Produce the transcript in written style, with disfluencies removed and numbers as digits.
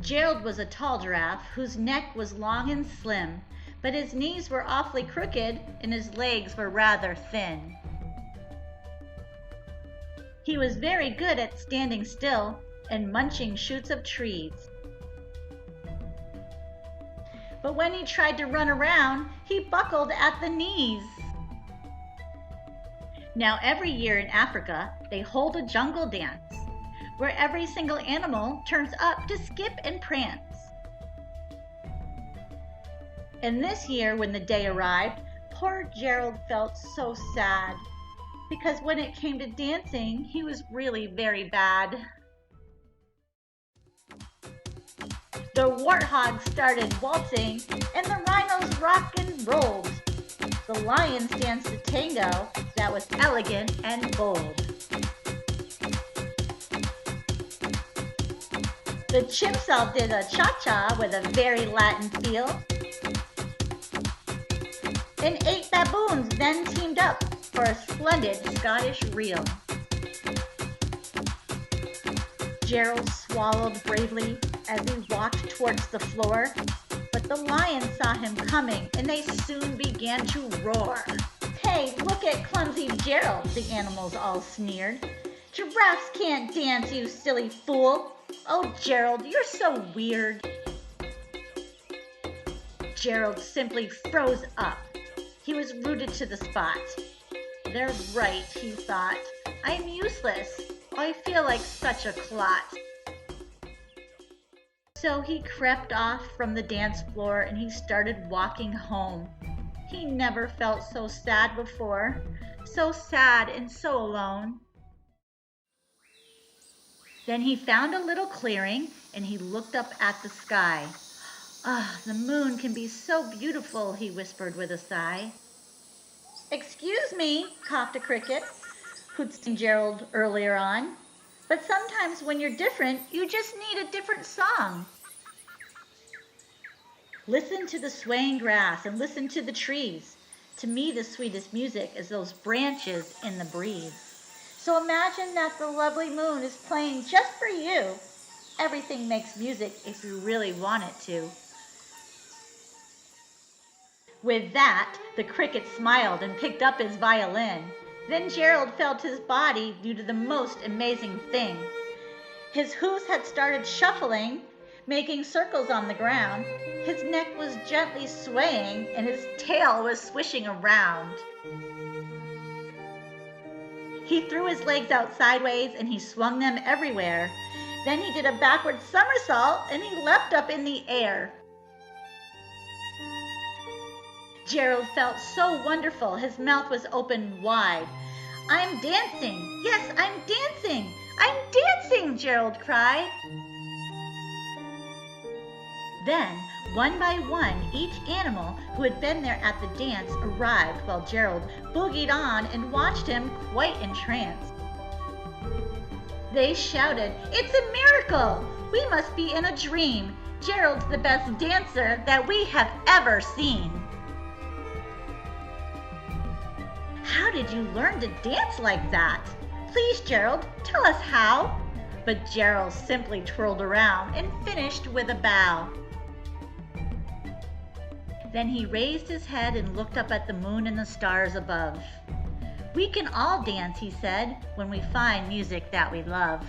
Gerald was a tall giraffe whose neck was long and slim, but his knees were awfully crooked and his legs were rather thin. He was very good at standing still and munching shoots of trees. But when he tried to run around, he buckled at the knees. Now every year in Africa, they hold a jungle dance, where every single animal turns up to skip and prance. And this year, when the day arrived, poor Gerald felt so sad, because when it came to dancing, he was really very bad. The warthogs started waltzing, and the rhinos rocked and rolled. The lions danced a tango that was elegant and bold. The chimps all did a cha-cha with a very Latin feel. And 8 baboons then teamed up for a splendid Scottish reel. Gerald swallowed bravely as he walked towards the floor, but the lions saw him coming and they soon began to roar. "Hey, look at clumsy Gerald," the animals all sneered. "Giraffes can't dance, you silly fool. Oh, Gerald, you're so weird." Gerald simply froze up. He was rooted to the spot. "They're right," he thought. "I'm useless. I feel like such a clot." So he crept off from the dance floor and he started walking home. He never felt so sad before, so sad and so alone. Then he found a little clearing and he looked up at the sky. "Ah, the moon can be so beautiful," he whispered with a sigh. "Excuse me," coughed a cricket, who'd seen Gerald earlier on, "but sometimes when you're different, you just need a different song." Listen to the swaying grass and listen to the trees. To me, the sweetest music is those branches in the breeze. So imagine that the lovely moon is playing just for you. Everything makes music if you really want it to. With that, the cricket smiled and picked up his violin. Then Gerald felt his body do the most amazing thing. His hooves had started shuffling, making circles on the ground. His neck was gently swaying and his tail was swishing around. He threw his legs out sideways and he swung them everywhere. Then he did a backward somersault and he leapt up in the air. Gerald felt so wonderful, his mouth was open wide. "I'm dancing! Yes, I'm dancing! I'm dancing!" Gerald cried. Then, one by one, each animal who had been there at the dance arrived while Gerald boogied on and watched him quite entranced. They shouted, "It's a miracle! We must be in a dream! Gerald's the best dancer that we have ever seen!" "How did you learn to dance like that? Please, Gerald, tell us how." But Gerald simply twirled around and finished with a bow. Then he raised his head and looked up at the moon and the stars above. "We can all dance," he said, "when we find music that we love."